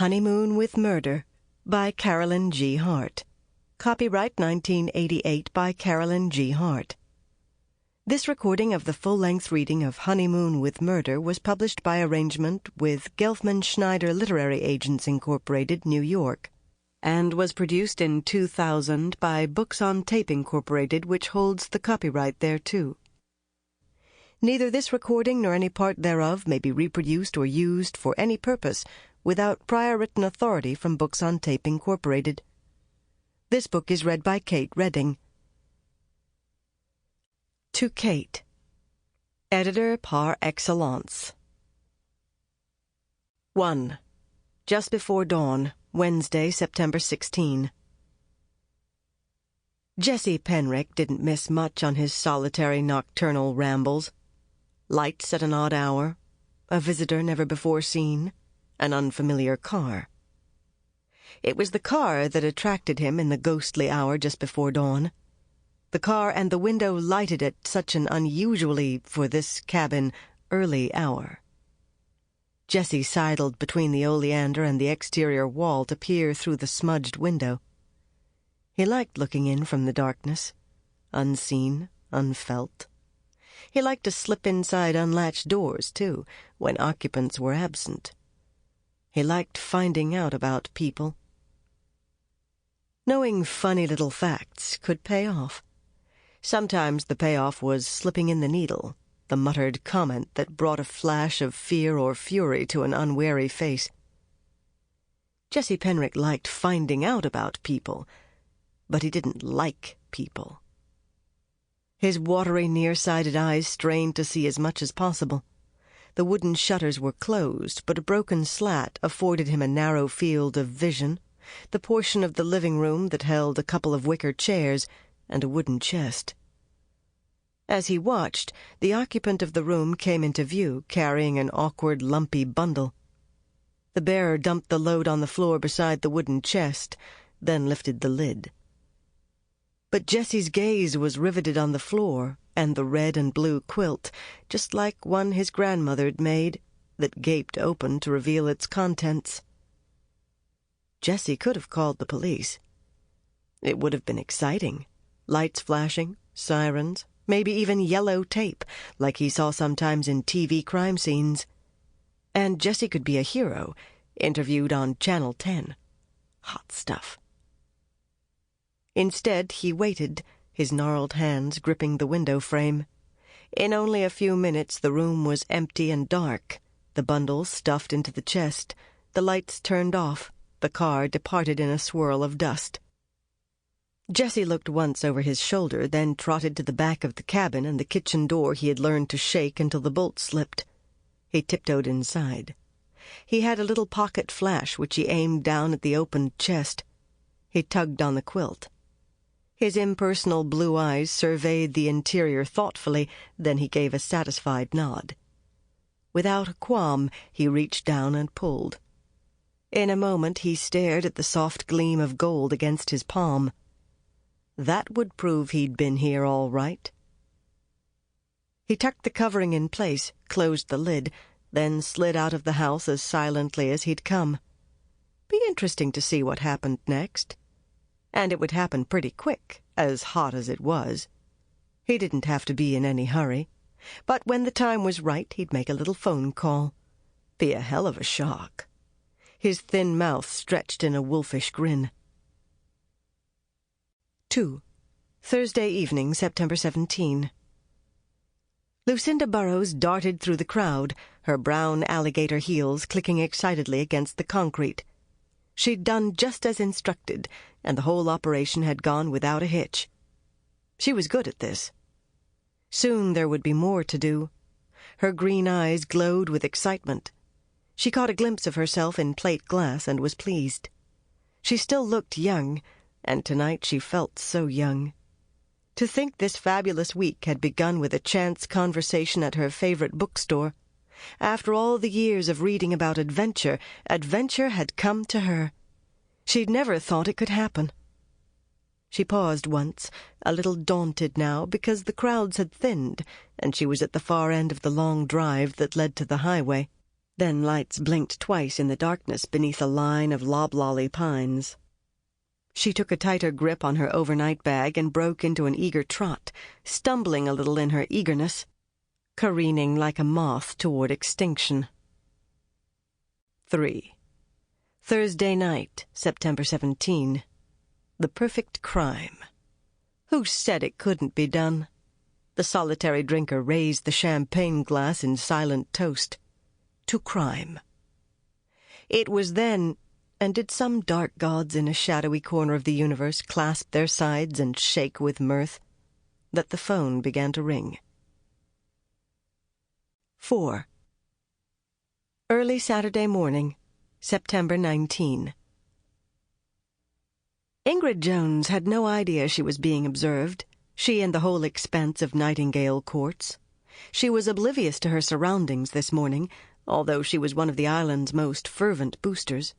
Honeymoon with Murder by Carolyn G. Hart. Copyright 1988 by Carolyn G. Hart. This recording of the full-length reading of Honeymoon with Murder was published by arrangement with Gelfman Schneider Literary Agents, Incorporated, New York, and was produced in 2000 by Books on Tape, Incorporated, which holds the copyright thereto. Neither this recording nor any part thereof may be reproduced or used for any purpose without prior written authority from Books on Tape, Incorporated. This book is read by Kate Redding. To Kate, editor par excellence. 1. Just before dawn, Wednesday, September 16. Jesse Penrick didn't miss much on his solitary nocturnal rambles. Lights at an odd hour, a visitor never before seen, an unfamiliar car. It was the car that attracted him in the ghostly hour just before dawn. The car and the window lighted at such an unusually, for this cabin, early hour. Jesse sidled between the oleander and the exterior wall to peer through the smudged window. He liked looking in from the darkness, unseen, unfelt. He liked to slip inside unlatched doors, too, when occupants were absent. He liked finding out about people. Knowing funny little facts could pay off. Sometimes the payoff was slipping in the needle, the muttered comment that brought a flash of fear or fury to an unwary face. Jesse Penrick liked finding out about people, but he didn't like people. His watery, nearsighted eyes strained to see as much as possible. The wooden shutters were closed, but a broken slat afforded him a narrow field of vision, the portion of the living room that held a couple of wicker chairs and a wooden chest. As he watched, the occupant of the room came into view, carrying an awkward, lumpy bundle. The bearer dumped the load on the floor beside the wooden chest, then lifted the lid. But Jesse's gaze was riveted on the floor and the red and blue quilt, just like one his grandmother'd made, that gaped open to reveal its contents. Jesse could have called the police. It would have been exciting. Lights flashing, sirens, maybe even yellow tape, like he saw sometimes in TV crime scenes. And Jesse could be a hero, interviewed on Channel 10. Hot stuff. Instead, he waited, his gnarled hands gripping the window frame. In only a few minutes the room was empty and dark, the bundle stuffed into the chest, the lights turned off, the car departed in a swirl of dust. Jesse looked once over his shoulder, then trotted to the back of the cabin and the kitchen door he had learned to shake until the bolt slipped. He tiptoed inside. He had a little pocket flash which he aimed down at the opened chest. He tugged on the quilt. His impersonal blue eyes surveyed the interior thoughtfully, then he gave a satisfied nod. Without a qualm, he reached down and pulled. In a moment he stared at the soft gleam of gold against his palm. That would prove he'd been here all right. He tucked the covering in place, closed the lid, then slid out of the house as silently as he'd come. Be interesting to see what happened next. And it would happen pretty quick, as hot as it was. He didn't have to be in any hurry, but when the time was right he'd make a little phone call. Be a hell of a shock. His thin mouth stretched in a wolfish grin. 2. Thursday evening, September 17. Lucinda Burrows darted through the crowd, her brown alligator heels clicking excitedly against the concrete. She'd done just as instructed, and the whole operation had gone without a hitch. She was good at this. Soon there would be more to do. Her green eyes glowed with excitement. She caught a glimpse of herself in plate glass and was pleased. She still looked young, and tonight she felt so young. To think this fabulous week had begun with a chance conversation at her favorite bookstore. After all the years of reading about adventure, adventure had come to her. She'd never thought it could happen. She paused once, a little daunted now because the crowds had thinned, and she was at the far end of the long drive that led to the highway. Then lights blinked twice in the darkness beneath a line of loblolly pines. She took a tighter grip on her overnight bag and broke into an eager trot, stumbling a little in her eagerness, careening like a moth toward extinction. 3. Thursday night, September 17. The perfect crime. Who said it couldn't be done? The solitary drinker raised the champagne glass in silent toast. To crime. It was then, and did some dark gods in a shadowy corner of the universe clasp their sides and shake with mirth, that the phone began to ring. 4. Early Saturday morning, September 19. Ingrid Jones had no idea she was being observed, she and the whole expanse of Nightingale Courts. She was oblivious to her surroundings this morning, although she was one of the island's most fervent boosters.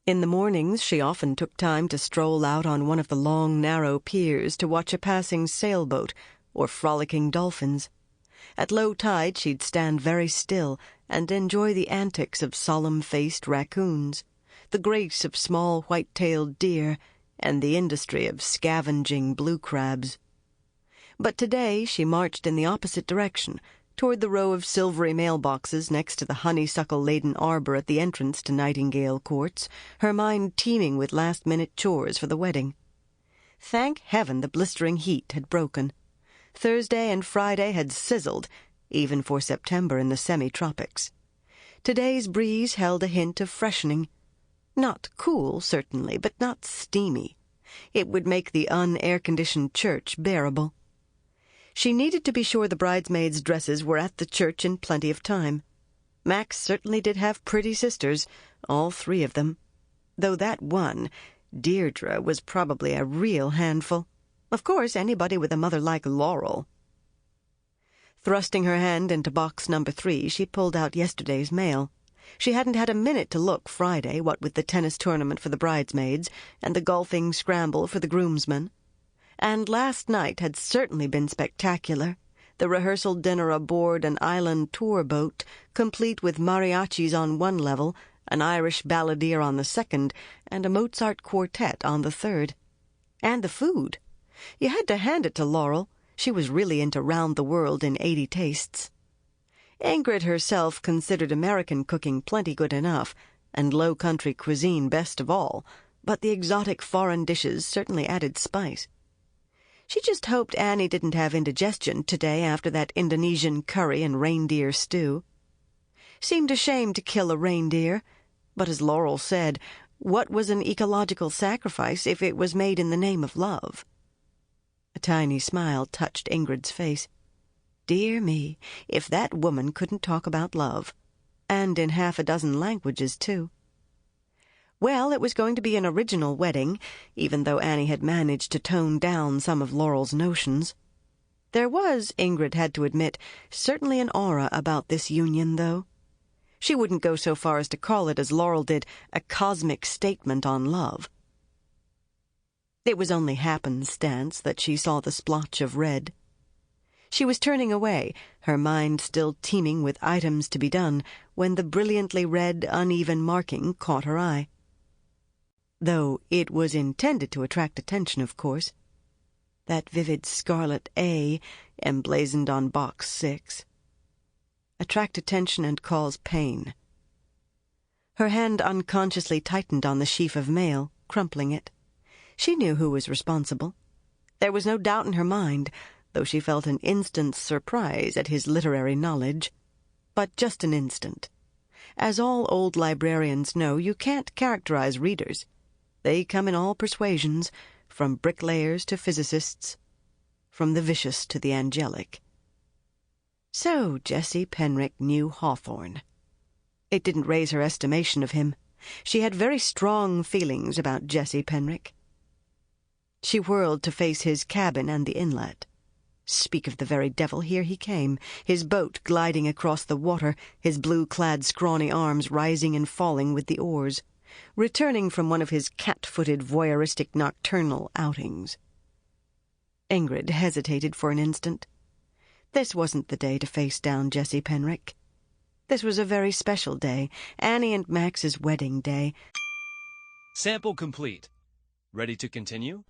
In the mornings she often took time to stroll out on one of the long, narrow piers to watch a passing sailboat or frolicking dolphins. At low tide she'd stand very still and enjoy the antics of solemn-faced raccoons, the grace of small white-tailed deer, and the industry of scavenging blue crabs. But today she marched in the opposite direction, toward the row of silvery mailboxes next to the honeysuckle-laden arbor at the entrance to Nightingale Courts, her mind teeming with last-minute chores for the wedding. Thank heaven the blistering heat had broken. Thursday and Friday had sizzled, even for September in the semi-tropics. Today's breeze held a hint of freshening. Not cool, certainly, but not steamy. It would make the un-air-conditioned church bearable. She needed to be sure the bridesmaids' dresses were at the church in plenty of time. Max certainly did have pretty sisters, all 3 of them. Though that one, Deirdre, was probably a real handful. Of course, anybody with a mother like Laurel. Thrusting her hand into box number 3, she pulled out yesterday's mail. She hadn't had a minute to look Friday, what with the tennis tournament for the bridesmaids and the golfing scramble for the groomsmen. And last night had certainly been spectacular. The rehearsal dinner aboard an island tour boat, complete with mariachis on one level, an Irish balladeer on the second, and a Mozart quartet on the third. And the food. You had to hand it to Laurel. She was really into round the world in 80 tastes. Ingrid herself considered American cooking plenty good enough, and low-country cuisine best of all, but the exotic foreign dishes certainly added spice. She just hoped Annie didn't have indigestion today after that Indonesian curry and reindeer stew. Seemed a shame to kill a reindeer, but as Laurel said, what was an ecological sacrifice if it was made in the name of love? A tiny smile touched Ingrid's face. Dear me, if that woman couldn't talk about love. And in half a dozen languages, too. Well, it was going to be an original wedding, even though Annie had managed to tone down some of Laurel's notions. There was, Ingrid had to admit, certainly an aura about this union, though. She wouldn't go so far as to call it, as Laurel did, a cosmic statement on love. It was only happenstance that she saw the splotch of red. She was turning away, her mind still teeming with items to be done, when the brilliantly red, uneven marking caught her eye. Though it was intended to attract attention, of course. That vivid scarlet A emblazoned on box 6. Attract attention and cause pain. Her hand unconsciously tightened on the sheaf of mail, crumpling it. She knew who was responsible. There was no doubt in her mind, though she felt an instant's surprise at his literary knowledge. But just an instant. As all old librarians know, you can't characterize readers. They come in all persuasions, from bricklayers to physicists, from the vicious to the angelic. So Jessie Penrick knew Hawthorne. It didn't raise her estimation of him. She had very strong feelings about Jessie Penrick. She whirled to face his cabin and the inlet. Speak of the very devil, here he came, his boat gliding across the water, his blue-clad scrawny arms rising and falling with the oars, returning from one of his cat-footed voyeuristic nocturnal outings. Ingrid hesitated for an instant. This wasn't the day to face down Jessie Penrick. This was a very special day, Annie and Max's wedding day. Sample complete. Ready to continue?